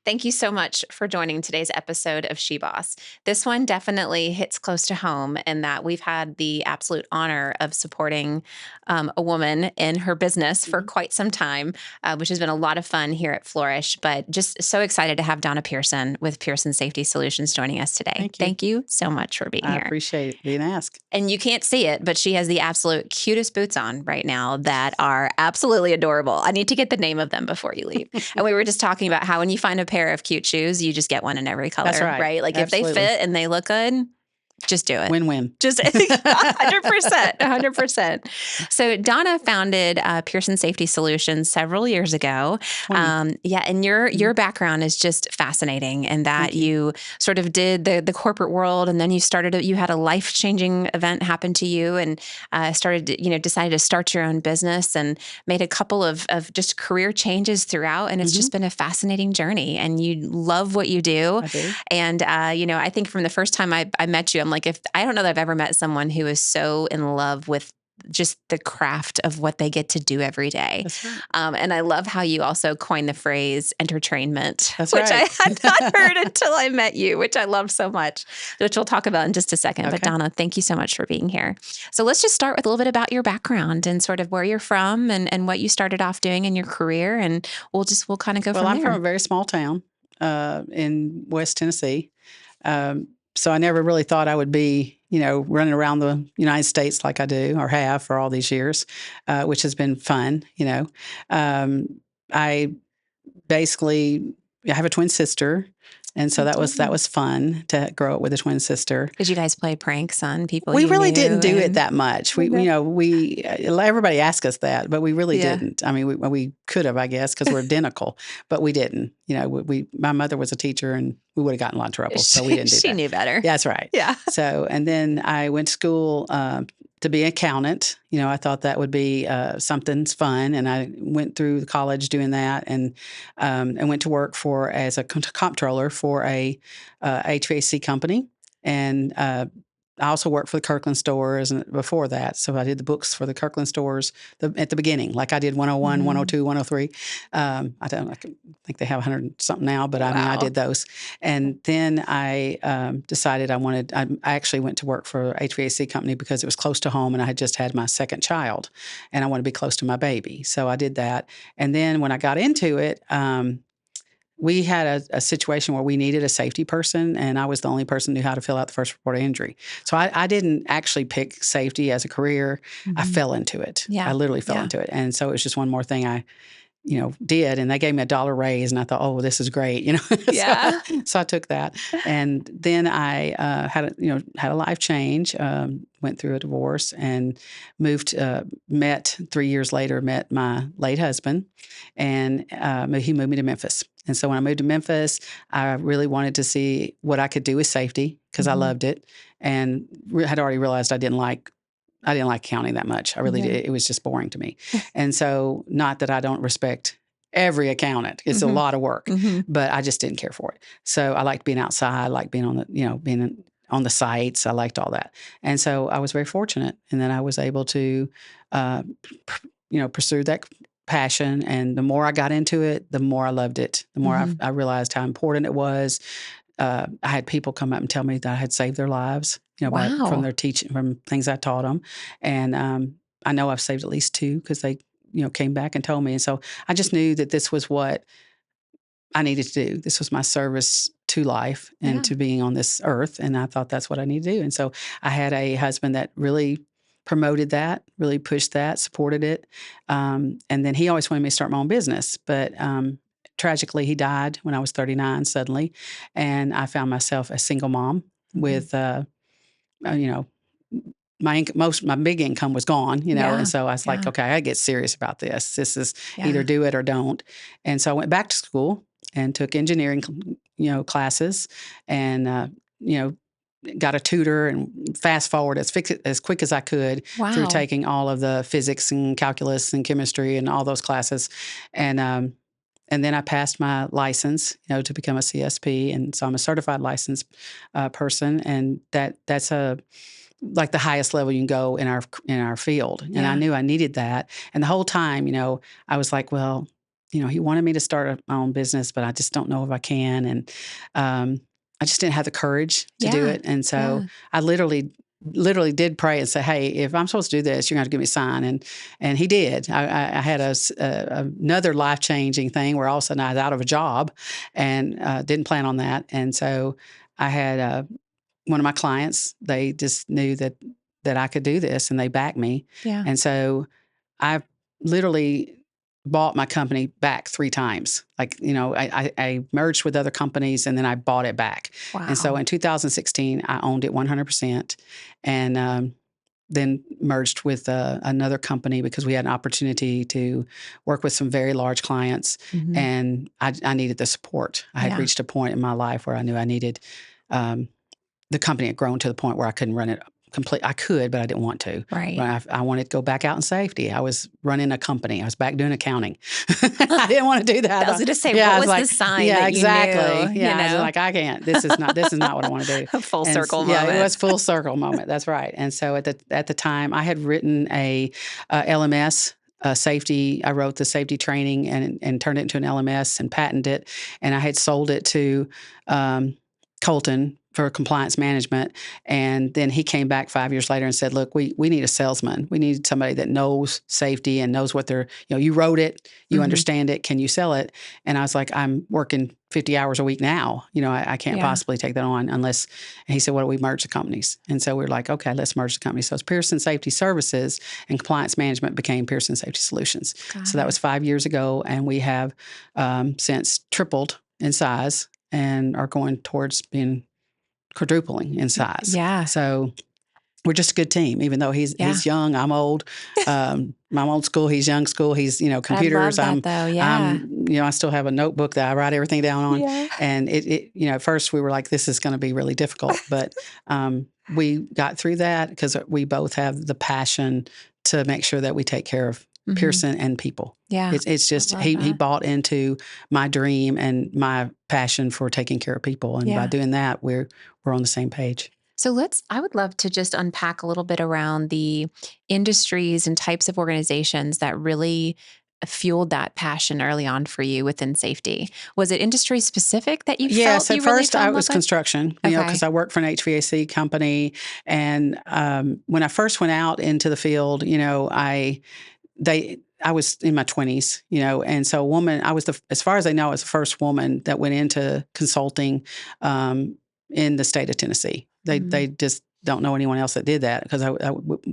Thank you so much for joining today's episode of SheBoss. This one definitely hits close to home in that we've had the absolute honor of supporting a woman in her business for Mhm. quite some time, which has been a lot of fun here at Flourish. But just so excited to have Donna Pearson with Pearson Safety Solutions joining us today. Thank you. Thank you so much for being I here. appreciate it being asked. And you can't see it, but she has the absolute cutest boots on right now that are absolutely adorable. I need to get the name of them before you leave. And we were just talking about how when you find a pair of cute shoes, you just get one in every color, That's right. Like Absolutely. if they fit and they look good, just do it. Win-win. Just 100%, 100%. So Donna founded Pearson Safety Solutions several years ago. 20. And your background is just fascinating in that Thank you. you sort of did the corporate world, and then you had a life-changing event happen to you, and decided to start your own business and made a couple of just career changes throughout, and it's just been a fascinating journey. And you love what you do. I do. And I think from the first time I met you, I'm like, if I don't know that I've ever met someone who is so in love with just the craft of what they get to do every day. That's right. And I love how you also coined the phrase entertainment, That's which right. I had not heard until I met you, which I love so much, which we'll talk about in just a second. But Okay. Donna, thank you so much for being here. So let's just start with a little bit about your background and sort of where you're from and what you started off doing in your career. And we'll kind of go Well, from I'm there. from a very small town in West Tennessee. So I never really thought I would be, running around the United States like I do or have for all these years, which has been fun. I basically I have a twin sister, and so that was fun to grow up with a twin sister. Did you guys play pranks on people? We you really knew didn't do it and- that much. Everybody asked us that, but we really didn't. I mean, we could have, I guess, because we're identical, but we didn't. My mother was a teacher, and we would have gotten in a lot of trouble, so we didn't do that. She knew better. Yeah, that's right. Yeah. So, and then I went to school to be an accountant. I thought that would be something fun, and I went through college doing that, and went to work as a comptroller for a HVAC company, and I also worked for the Kirkland stores and before that. So I did the books for the Kirkland stores at the beginning, like I did 101, 102, 103. I think they have 100 something now, but I mean, I did those. And then I decided I actually went to work for an HVAC company because it was close to home, and I had just had my second child, and I wanted to be close to my baby. So I did that. And then when I got into it, we had a situation where we needed a safety person, and I was the only person who knew how to fill out the first report of injury. So I didn't actually pick safety as a career. I fell into it. Yeah. I literally fell into it. And so it was just one more thing I did, and they gave me $1 raise, and I thought, oh, this is great, Yeah. So I took that, and then I had a life change, went through a divorce, and met 3 years later, met my late husband, and he moved me to Memphis. And so when I moved to Memphis, I really wanted to see what I could do with safety because I loved it, and had already realized I didn't like accounting that much. I really did. It was just boring to me. And so, not that I don't respect every accountant. It's a lot of work, but I just didn't care for it. So I liked being outside. I liked being on the sites. I liked all that. And so I was very fortunate. And then I was able to, pursue that passion. And the more I got into it, the more I loved it. The more I realized how important it was. I had people come up and tell me that I had saved their lives, from their teaching, from things I taught them. And I know I've saved at least 2 because they, came back and told me. And so I just knew that this was what I needed to do. This was my service to life and to being on this earth. And I thought that's what I needed to do. And so I had a husband that really promoted that, really pushed that, supported it. And then he always wanted me to start my own business. But tragically, he died when I was 39 suddenly. And I found myself a single mom with, my big income was gone, and so I was like, okay, I gotta get serious about this. This is either do it or don't. And so I went back to school and took engineering, classes, and got a tutor and fast forward as quick as I could through taking all of the physics and calculus and chemistry and all those classes, and then I passed my license, to become a CSP, and so I'm a certified licensed person, and that's like the highest level you can go in our field. And I knew I needed that. And the whole time, I was like, well, he wanted me to start my own business, but I just don't know if I can. And I just didn't have the courage to do Yeah. it. And so Yeah. I literally did pray and say, "Hey, if I'm supposed to do this, you're going to give me a sign." And he did. I had another life changing thing where all of a sudden I was out of a job, and didn't plan on that. And so I had one of my clients. They just knew that I could do this, and they backed me. Yeah. And so I literally bought my company back 3 times. Like, I merged with other companies and then I bought it back. And so Wow. in 2016, I owned it 100%, and then merged with another company because we had an opportunity to work with some very large clients, Mhm. and I needed the support. I had Yeah. reached a point in my life where I knew I needed um, the company had grown to the point where I couldn't run it complete. I could, but I didn't want to. Right. I wanted to go back out in safety. I was running a company. I was back doing accounting. I didn't want to do that. I was gonna say, Yeah, what I was was the like, sign yeah, that you exactly. knew, Yeah, I was like, I can't. This is not what I want to do. A full And circle yeah, it moment. was full circle moment. That's right. And so at the time, I had written a LMS. Safety. I wrote the safety training and turned it into an LMS and patented it. And I had sold it to Colton for compliance management. And then he came back 5 years later and said, "Look, we need a salesman. We need somebody that knows safety and knows what they're, you wrote it, you Mhm. understand it. Can you sell it?" And I was like, "I'm working 50 hours a week now. I can't Yeah. possibly take that on unless," and he said, "What do we merge the companies?" And so we are like, "Okay, let's merge the companies." So it's Pearson Safety Services, and compliance management became Pearson Safety Solutions. Got So that it. was 5 years ago. And we have since tripled in size and are going towards being quadrupling in size. Yeah. So we're just a good team, even though Yeah. he's young, I'm old. I'm old school, he's young school. He's I love computers. that though. Yeah. I still have a notebook that I write everything down on. Yeah. And at first we were like, this is going to be really difficult, but we got through that because we both have the passion to make sure that we take care of Mhm. Pearson and people. Yeah. It's I just love he that. bought into my dream and my passion for taking care of people, and by Yeah. doing that, we're on the same page. So I would love to just unpack a little bit around the industries and types of organizations that really fueled that passion early on for you within safety. Was it industry specific that you felt Yes, at you really first fell I in love was with? construction, because Okay. I worked for an HVAC company, and when I first went out into the field, I was in my 20s, and so I was as far as I know, I was the first woman that went into consulting in the state of Tennessee. Mhm. They just don't know anyone else that did that because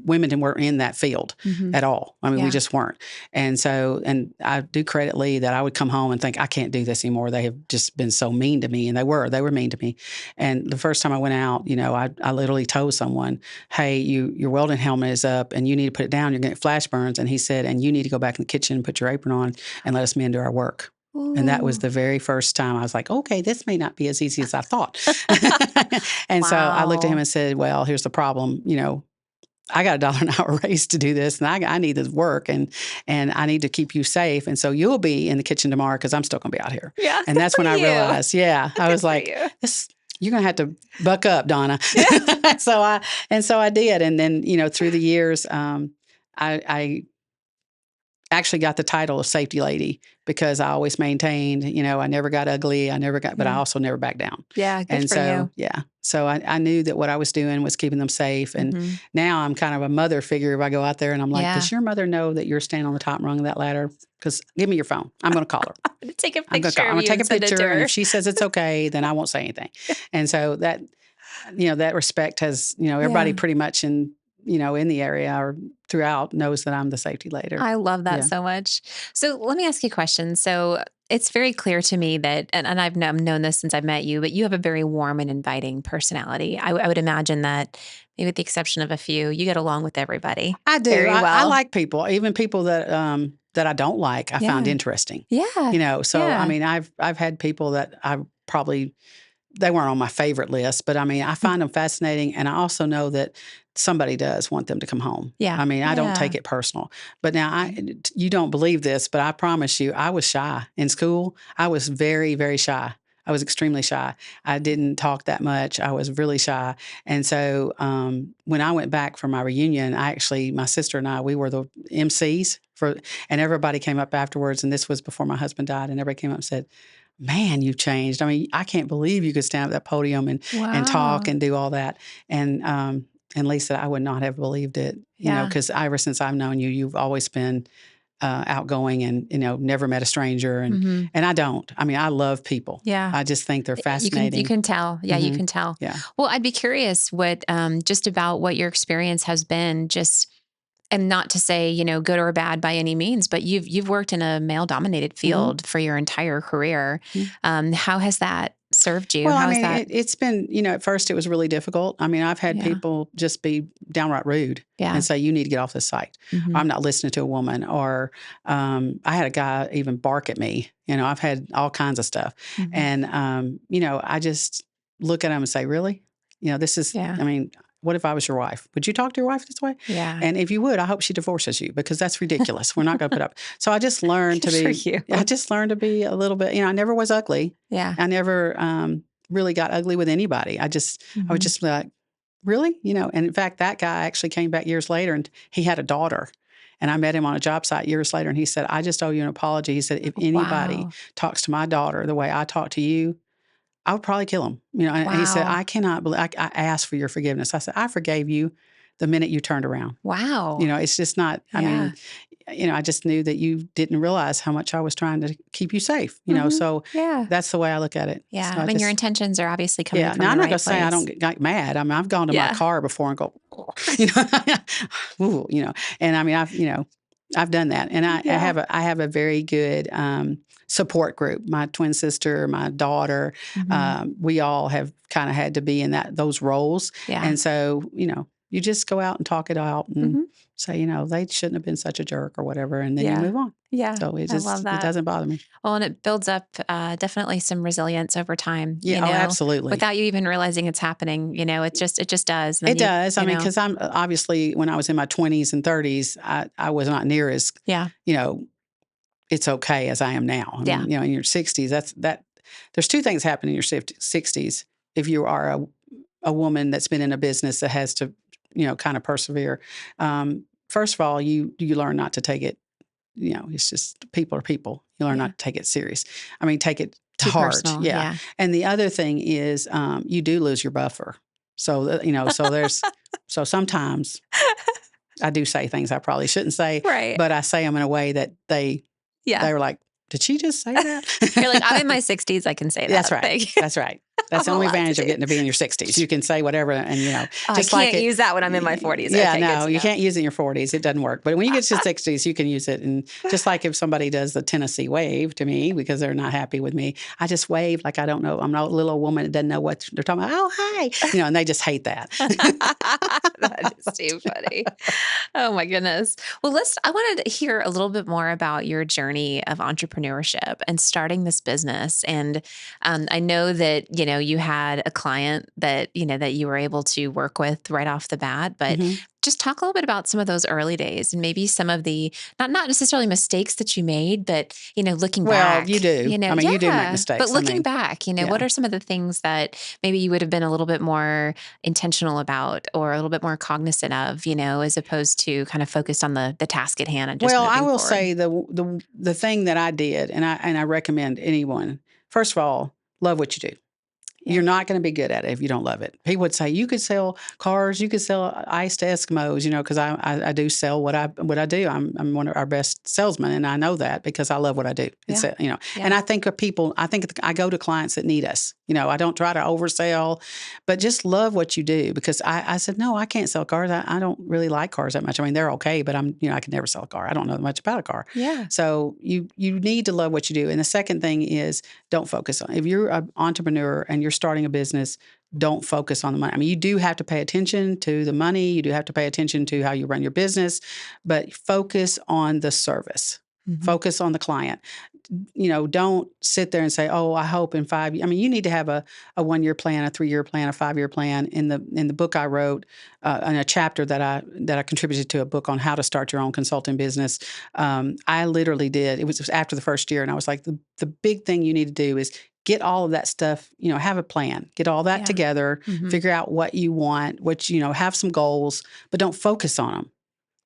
women weren't in that field Mhm. at all. I mean, we Yeah. just weren't. And so, and I do credit Lee that I would come home and think, I can't do this anymore. They have just been so mean to me, and they were mean to me. And the first time I went out, I literally told someone, "Hey, your welding helmet is up and you need to put it down. You're going to get flash burns." And he said, "And you need to go back in the kitchen and put your apron on and let us men do our work." And that was Ooh. the very first time I was like, okay, this may not be as easy as I thought. And so I looked at him Wow. and said, "Well, here's the problem. I got $1 an hour raise to do this, and I need this work, and I need to keep you safe. And so you'll be in the kitchen tomorrow because I'm still going to be out here." Yeah. And Good that's for when I you. realized, yeah, I Good was for like, you. this. You're going to have to buck up, Donna. Yeah. So I did. And then, through the years, I actually got the title of safety lady because I always maintained, I never got ugly. But I Yeah. also never backed down. Yeah. Good And for so, you. yeah. So I knew that what I was doing was keeping them safe. And Mhm. now I'm kind of a mother figure if I go out there and I'm like, Yeah. does your mother know that you're standing on the top rung of that ladder? Because give me your phone. I'm going to call her. I'm gonna take a I'm going to picture call. I'm of going to you take and a send it to picture. And if her. she says it's okay, then I won't say anything. And so that respect has, everybody Yeah. pretty much in the area or throughout knows that I'm the safety leader. I love that Yeah. so much. So let me ask you a question. So it's very clear to me that, and I've known this since I've met you, but you have a very warm and inviting personality. I would imagine that, maybe with the exception of a few, you get along with everybody I do. very I well. like people, even people that I don't like. I found Yeah. interesting. Yeah. So I Yeah. mean, I've had people that I probably they weren't on my favorite list, but I mean, I find them fascinating, and I also know that somebody does want them to come home. Yeah. I mean, I don't Yeah. take it personal. But now, you don't believe this, but I promise you, I was shy in school. I was very, very shy. I was extremely shy. I didn't talk that much. I was really shy. And so when I went back for my reunion, my sister and I, we were the MCs. And everybody came up afterwards, and this was before my husband died, and everybody came up and said, "Man, you changed. I mean, I can't believe you could stand at that podium and talk Wow. and do all that." And Lee said, "I would not have believed it, Yeah. because ever since I've known you, you've always been outgoing and, never met a stranger. Mhm. And I don't. I mean, I love people. Yeah. I just think they're You fascinating. can tell. Yeah, you Hmm. can tell. Yeah. Well, I'd be curious what just about what your experience has been, just and not to say, good or bad by any means, but you've worked in a male dominated Hmm. field for your entire career. How has that served you? Well, I How has mean, that it's been, at first it was really difficult. I mean, I've had Yeah. people just be downright rude Yeah. and say, "You need to get off this site." Or, Mhm. "I'm not listening to a woman." Or I had a guy even bark at me. I've had all kinds of stuff. Mhm. And, I just look at him and say, "Really? This is, Yeah. I mean, what if I was your wife? Would you talk to your wife this way? Yeah. And if you would, I hope she divorces you, because that's ridiculous. We're not going to put up." So I just learned to Good for be, you. I just learned to be a little bit, I never was ugly. Yeah. I never really got ugly with anybody. I would Mhm. just be like, "Really?" And in fact, that guy actually came back years later, and he had a daughter. And I met him on a job site years later, and he said, "I just owe you an apology." He said, "If anybody Wow. talks to my daughter the way I talk to you, I would probably kill him." And he said, Wow. "I cannot believe, I asked for your forgiveness." I said, "I forgave you the minute you turned around." Wow. It's just not, I Yeah. mean, I just knew that you didn't realize how much I was trying to keep you safe, Mhm. so Yeah. that's the way I look at it. Yeah. So I I mean, your just, intentions are obviously coming yeah. from Now, the I'm not right gonna say I don't place. get mad. I mean, I've gone to my Yeah. car before and go, you know, ooh, and I mean, I've done that, and Yeah. I have a very good support group. My twin sister, my daughter, Mhm. we all have kind of had to be in those roles, Yeah. and so you just go out and talk it out and Mhm. say, they shouldn't have been such a jerk or whatever, and then you Yeah. move on. Yeah. So I love it that. doesn't bother me. Well, and it builds up definitely some resilience over time, Yeah. Oh, absolutely. without you even realizing it's happening. It just does. And then It does. I mean, know, because I'm obviously, when I was in my 20s and 30s, I was not near as, yeah. you know, it's okay as I am now. I Yeah. mean, in your 60s, there's two things happen in your 60s. If you are a woman that's been in a business that has to, kind of persevere. First of all, you learn not to take it, it's just people are people. You learn Yeah. not to take it serious. I mean, take it to Too heart. personal. Yeah. Yeah. And the other thing is, you do lose your buffer. So, so sometimes I do say things I probably shouldn't say, Right. but I say them in a way that Yeah. they were like, "Did she just say You're like, I'm that?" in my 60s. I can say That's that. right. Thank you. That's right. That's the I'm only allowed to advantage of do. getting to be in your 60s. You can say whatever, and Oh, I just like can't it. use that when I'm in my 40s. Yeah, Okay, good no, to you know. can't use it in your 40s. It doesn't work. But when you get to 60s, you can use it. And just like if somebody does the Tennessee wave to me because they're not happy with me, I just wave like I don't know. I'm not a little woman that doesn't know what they're talking about. "Oh, hi," and they just hate that. That is too funny. Oh my goodness. Well, I wanted to hear a little bit more about your journey of entrepreneurship and starting this business. And I know that, you had a client that, that you were able to work with right off the bat, but Mhm. just talk a little bit about some of those early days and maybe some of the, not necessarily mistakes that you made, but, looking Well, you back, do. I mean, you do make but mistakes. I looking mean, back, yeah. what are some of the things that maybe you would have been a little bit more intentional about or a little bit more cognizant of, as opposed to kind of focused on the task at hand and just Well, I moving will forward? say the thing that I did, and I recommend anyone. First of all, love what you do. Yeah. You're not going to be good at it if you don't love it. People would say you could sell cars, you could sell ice to Eskimos, because I do sell what I do. I'm one of our best salesmen, and I know that because I love what I do. Yeah. And Yeah. I think of people. I think I go to clients that need us. I don't try to oversell, but just love what you do. Because I said no, I can't sell cars. I don't really like cars that much. I mean, they're okay, but I could never sell a car. I don't know much about a car. Yeah. So you need to love what you do. And the second thing is don't focus on if you're an entrepreneur and you're starting a business, don't focus on the money. I mean, you do have to pay attention to the money. You do have to pay attention to how you run your business, but focus on the service. Mhm. Focus on the client. Don't sit there and say, "Oh, I hope in 5 years." I mean, you need to have a 1-year plan, a 3-year plan, a 5-year plan. In the book I wrote, in a chapter that I contributed to a book on how to start your own consulting business, I literally did. It was after the first year, and I was like, the big thing you need to do is get all of that stuff, have a plan, get all that Yeah. together, Mhm. figure out what you want, have some goals, but don't focus on them.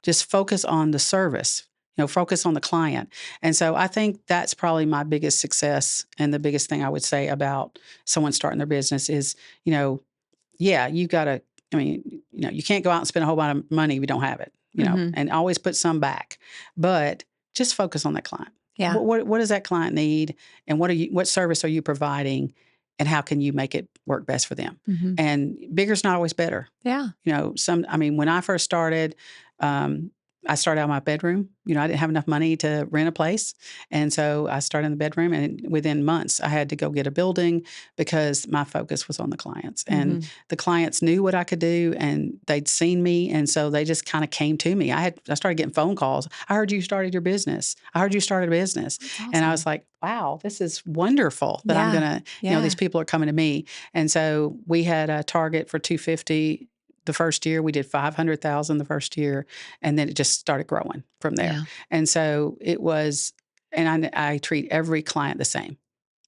Just focus on the service. focus on the client. And so I think that's probably my biggest success, and the biggest thing I would say about someone starting their business is, yeah, you got to, you can't go out and spend a whole lot of money if you don't have it, Mhm. and always put some back. But just focus on that client. Yeah. What does that client need, and what service are you providing, and how can you make it work best for them? Mhm. And bigger's not always better. Yeah. When I first started, um, I started out in my bedroom. I didn't have enough money to rent a place. And so I started in the bedroom, and within months I had to go get a building because my focus was on the clients. And Mhm. the clients knew what I could do, and they'd seen me. And so they just kind of came to me. I started getting phone calls. I heard you started your business. I heard you started a business. That's And I awesome. was like, wow, this is wonderful that I'm Yeah. going to, Yeah. these people are coming to me. And so we had a target for 250 the first year. We did 500,000 the first year, and then it just started growing from there. Yeah. And so it was, and I treat every client the same.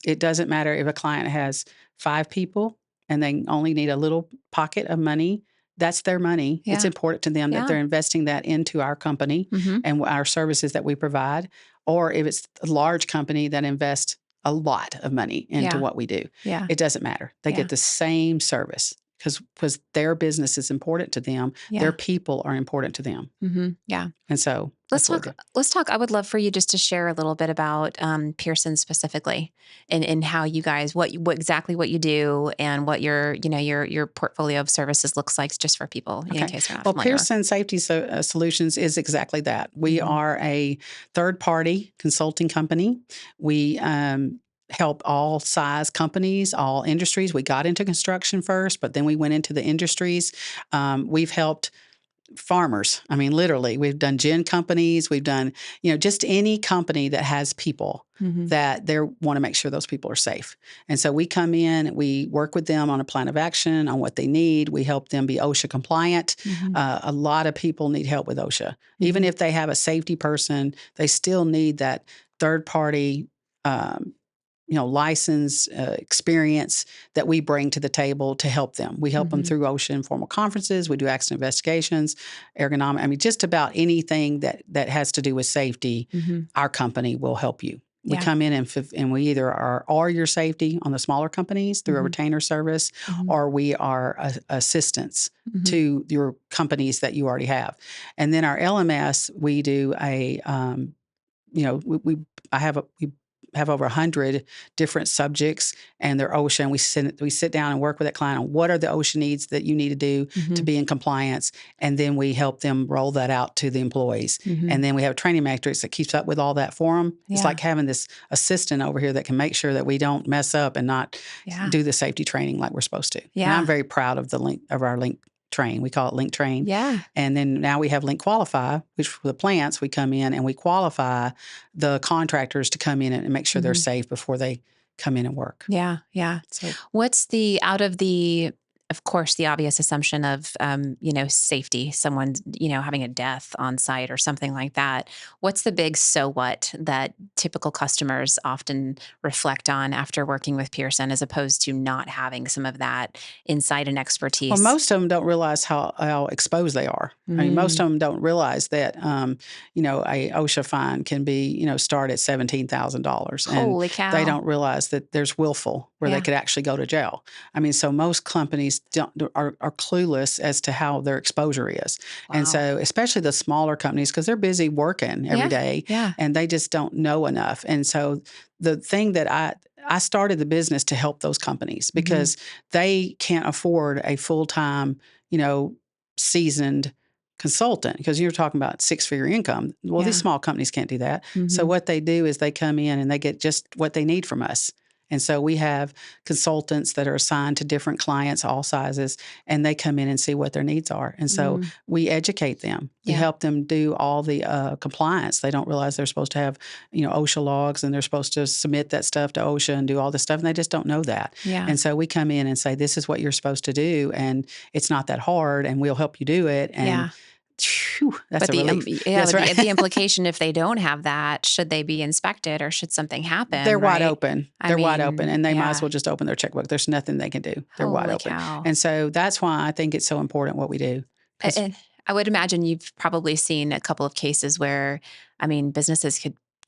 It doesn't matter if a client has 5 people and they only need a little pocket of money. That's their money. It's Yeah. important to them that Yeah. they're investing that into our company Mhm. and our services that we provide. Or if it's a large company that invests a lot of money into Yeah. what we do, Yeah. it doesn't matter. They Yeah. get the same service because their business is important to them. Their Yeah. people are important to them. Mhm. Yeah. And so Let's that's what talk. we do. Let's talk. I would love for you just to share a little bit about Pearson specifically, and how you guys, what exactly what you do, and what your portfolio of services looks like, just for people in Okay. case they're not Well, familiar. Pearson Safety Solutions is exactly that. We Mhm. are a third-party consulting company. We help all size companies, all industries. We got into construction first, but then we went into the industries. We've helped farmers. I mean, literally, we've done gin companies. We've done, just any company that has people Mhm. that they want to make sure those people are safe. And so we come in, we work with them on a plan of action on what they need. We help them be OSHA compliant. Mhm. A lot of people need help with OSHA. Even Mhm. if they have a safety person, they still need that third party um, license, experience that we bring to the table to help them. We help them Mhm. through OSHA informal conferences. We do accident investigations, ergonomic. I mean, just about anything that has to do with safety, Mhm. our company will help you. We Yeah. come in and we either are your safety on the smaller companies through a Mhm. retainer service, Mhm. or we are assistants Mhm. to your companies that you already have. And then our LMS, we do we have over 100 different subjects, and they're OSHA, and we sit down and work with that client on what are the OSHA needs that you need to do to Mhm. be in compliance, and then we help them roll that out to the employees. Mhm. And then we have a training matrix that keeps up with all that for them. It's Yeah. like having this assistant over here that can make sure that we don't mess up and not Yeah. do the safety training like we're supposed to. And I'm Yeah. very proud of our Link Train. We call it Link Train. Yeah. And then now we have Link Qualify, which for the plants, we come in and we qualify the contractors to come in and make sure they're Mhm. safe before they come in and work. Yeah. Yeah. So, What's the out of the of course, the obvious assumption of, safety, someone's, having a death on site or something like that. What's the big so what that typical customers often reflect on after working with Pearson, as opposed to not having some of that insight and well, expertise? most of them don't realize how exposed they are. I mean, most Mm. of them don't realize that, a OSHA fine can be, start at $17,000, and Holy they cow. don't realize that there's willful where they Yeah. could actually go to jail. I mean, so most companies are clueless as to how their exposure is, and Wow. so especially the smaller companies because they're busy working every Yeah. day, Yeah. and they just don't know enough. And so the thing that I started the business to help those companies Mhm. because they can't afford a full-time, seasoned consultant because you're talking about six-figure income. Well, these Yeah. small companies can't do that. So Mhm. what they do is they come in and they get just what they need from us. And so we have consultants that are assigned to different clients, all sizes, and they come in and see what their needs are. And so Mm. we educate them. We Yeah. help them do all the compliance. They don't realize they're supposed to have, OSHA logs, and they're supposed to submit that stuff to OSHA and do all this stuff, and they just don't know that. Yeah. And so we come in and say, this is what you're supposed to do, and it's not that hard, and we'll help you do it. And Yeah. phew, that's But a relief. That's but right. the implication, if they don't have that, should they be inspected or should something happen, They're wide right? open. I They're wide open, mean, and they might as yeah. well just open their checkbook. There's nothing they can do. They're wide Holy open. cow. And so that's why I think it's so important what we do. Because And I would imagine you've probably seen a couple of cases where I mean, businesses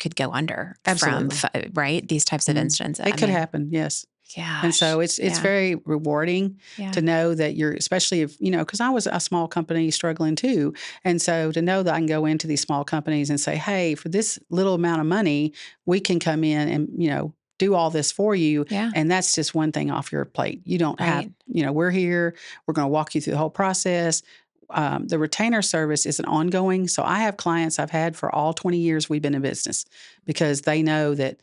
could go under from, Absolutely. right? These types of instances. It I could mean, happen, yes. And gosh. so it's Yeah. very rewarding Yeah. to know that you're, especially if, because I was a small company struggling too. And so to know that I can go into these small companies and say, hey, for this little amount of money, we can come in and, do all this for you. Yeah. And that's just one thing off your plate. You don't have, Right. we're here, we're going to walk you through the whole process. The retainer service is an ongoing. So I have clients I've had for all 20 years we've been in business because they know that,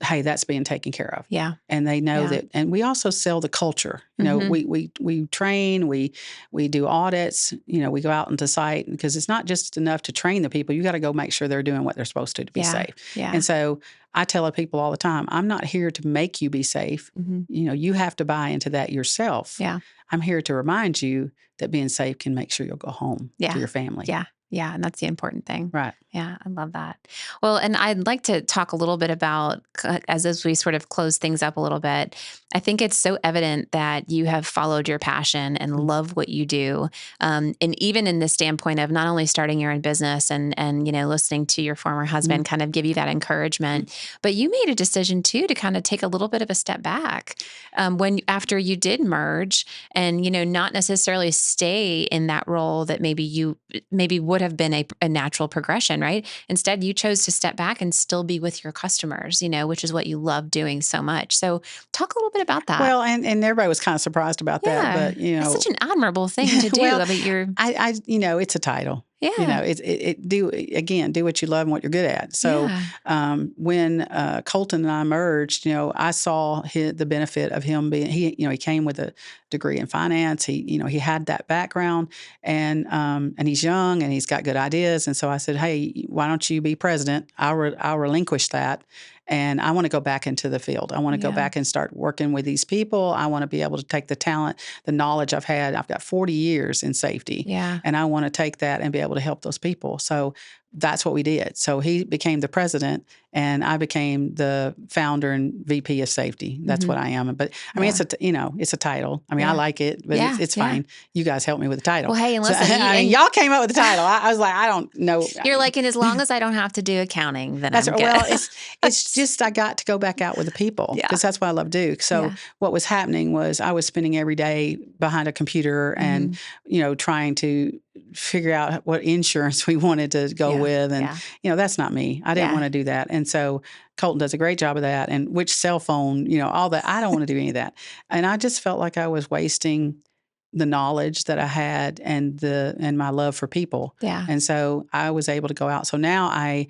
hey, that's being taken care of. Yeah. And they know Yeah. that, and we also sell the culture. Mm-hmm. We train, we do audits. We go out into site because it's not just enough to train the people. You got to go make sure they're doing what they're supposed to be Yeah. safe. Yeah. And so I tell people all the time, I'm not here to make you be safe. Mm-hmm. You have to buy into that yourself. Yeah. I'm here to remind you that being safe can make sure you'll go home Yeah. to your family. Yeah. Yeah. And that's the important thing. Right. Yeah. I love that. Well, and I'd like to talk a little bit about, as we sort of close things up a little bit, I think it's so evident that you have followed your passion and love what you do. And even in the standpoint of not only starting your own business and listening to your former husband kind of give you that encouragement, but you made a decision too, to kind of take a little bit of a step back after you did merge and, not necessarily stay in that role that maybe would have been a natural progression, right? Instead, you chose to step back and still be with your customers, which is what you love doing so much. So talk a little bit about that. Well, and everybody was kind of surprised about that, but it's such an admirable thing to do. well, I mean, it's a title. Yeah. Do what you love and what you're good at. So when Colton and I merged, I saw the benefit of him being, he came with a degree in finance. He had that background and he's young and he's got good ideas. And so I said, hey, why don't you be president? I'll relinquish that. And I want to go back into the field. I want to go back and start working with these people. I want to be able to take the talent, the knowledge I've had. I've got 40 years in safety. Yeah. And I want to take that and be able to help those people. So that's what we did. So he became the president and I became the founder and VP of safety. That's what I am. But I mean, it's a title. I mean, I like it, but it's fine. You guys helped me with the title. Well, hey, and listen, y'all came up with the title. I was like, I don't know. You're like, and as long as I don't have to do accounting, then I'm good. Well, it's just I got to go back out with the people because that's what I love to do. So what was happening was I was spending every day behind a computer and, trying to figure out what insurance we wanted to go with. And, that's not me. I didn't want to do that. And so Colton does a great job of that. And which cell phone, all that. I don't want to do any of that. And I just felt like I was wasting the knowledge that I had and my love for people. Yeah. And so I was able to go out. So now I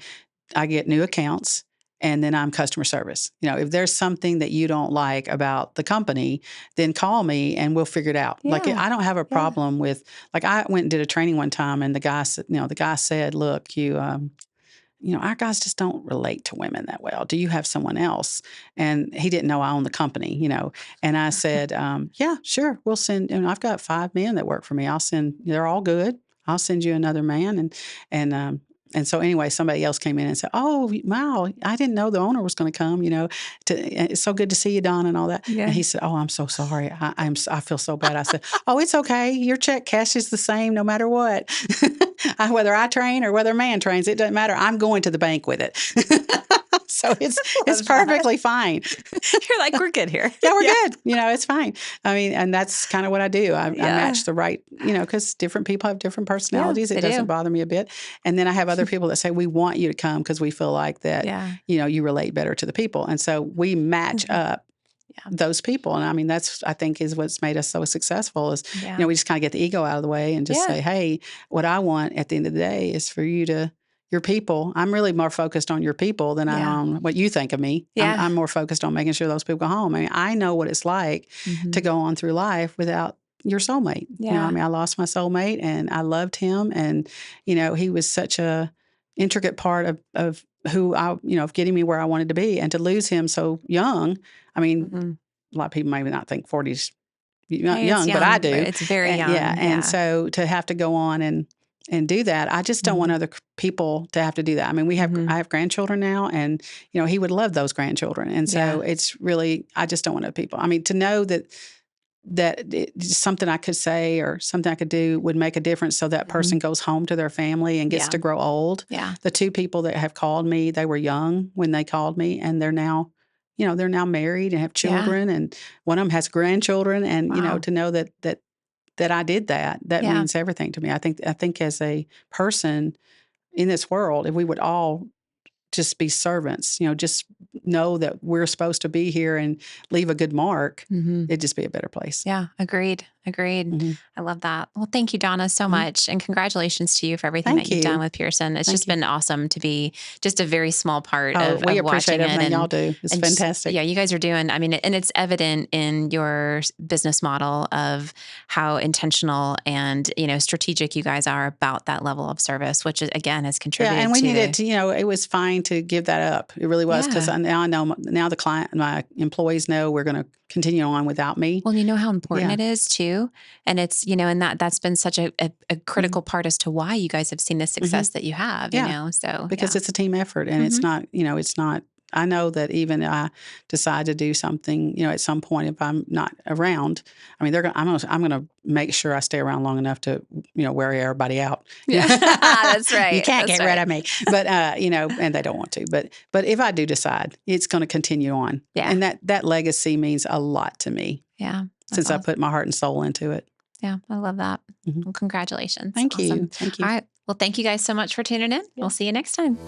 get new accounts. And then I'm customer service. If there's something that you don't like about the company, then call me and we'll figure it out. Yeah. Like I don't have a problem with. Like I went and did a training one time, and the guy said, "Look, our guys just don't relate to women that well. Do you have someone else?" And he didn't know I owned the company, And I said, "Yeah, sure, we'll send. And I've got 5 men that work for me. I'll send. They're all good. I'll send you another man." And so anyway, somebody else came in and said, "Oh, wow, I didn't know the owner was going to come, it's so good to see you, Donna," and all that. Yeah. And he said, "Oh, I'm so sorry. I feel so bad." I said, "Oh, it's okay. Your check cashes the same no matter what. Whether I train or whether a man trains, it doesn't matter. I'm going to the bank with it." So it's perfectly fine. You're like, we're good here. Yeah, we're good. It's fine. I mean, and that's kind of what I do. I match the right, because different people have different personalities. It doesn't bother me a bit. And then I have other people that say, we want you to come because we feel like that, you relate better to the people. And so we match up those people. And I mean, that's, I think, is what's made us so successful is, we just kind of get the ego out of the way and just say, hey, what I want at the end of the day is for you to, your people. I'm really more focused on your people than I am on what you think of me. Yeah. I'm more focused on making sure those people go home. I mean, I know what it's like to go on through life without your soulmate. Yeah. I mean, I lost my soulmate and I loved him. And, he was such a intricate part of who of getting me where I wanted to be. And to lose him so young, I mean, a lot of people maybe not think 40's young, but I do. It's very young. Yeah. And so to have to go on and do that, I just don't want other people to have to do that. I mean, I have grandchildren now, and he would love those grandchildren, and so it's really, I just don't want other people. I mean, to know that something I could say or something I could do would make a difference so that person goes home to their family and gets Yeah. to grow old. Yeah. The two people that have called me, they were young when they called me, and they're now, they're now married and have Yeah. children, and one of them has grandchildren. And, Wow. to know that I did that Yeah. means everything to me. I think as a person in this world, if we would all just be servants, just know that we're supposed to be here and leave a good mark, it'd just be a better place. Yeah. Agreed. Mhm. I love that. Well, thank you, Donna, so Mhm. much. And congratulations to you for everything that Thank you've done you. with Pearson. It's Thank just you. been awesome to be just a very small part Oh, we of appreciate watching it. everything y'all do. It's And fantastic. yeah, you guys are doing, I mean, and it's evident in your business model of how intentional and, strategic you guys are about that level of service, which again has Yeah, contributed and we to needed the, to, it was fine to give that up. It really was, because yeah. now I know, now my employees know we're going to continue on without me. Well, you know how important Yeah. it is too. And it's, and that's been such a Mhm. critical part as to why you guys have seen the success Mhm. that you have, Yeah. so Because yeah. it's a team effort, and it's Mhm. not, it's not, I know that even if I decide to do something, at some point, if I'm not around, I mean, I'm gonna make sure I stay around long enough to, wear everybody out. Yeah. That's You right. can't That's get rid right. of me. But, and they don't want to, but if I do decide, it's going to continue on. Yeah. And that legacy means a lot to me Yeah. That's since I awesome. put my heart and soul into it. Yeah. I love that. Mhm. Well, congratulations. Thank Awesome. you. Thank All you. right. Well, thank you guys so much for tuning in. Yeah. We'll see you next time.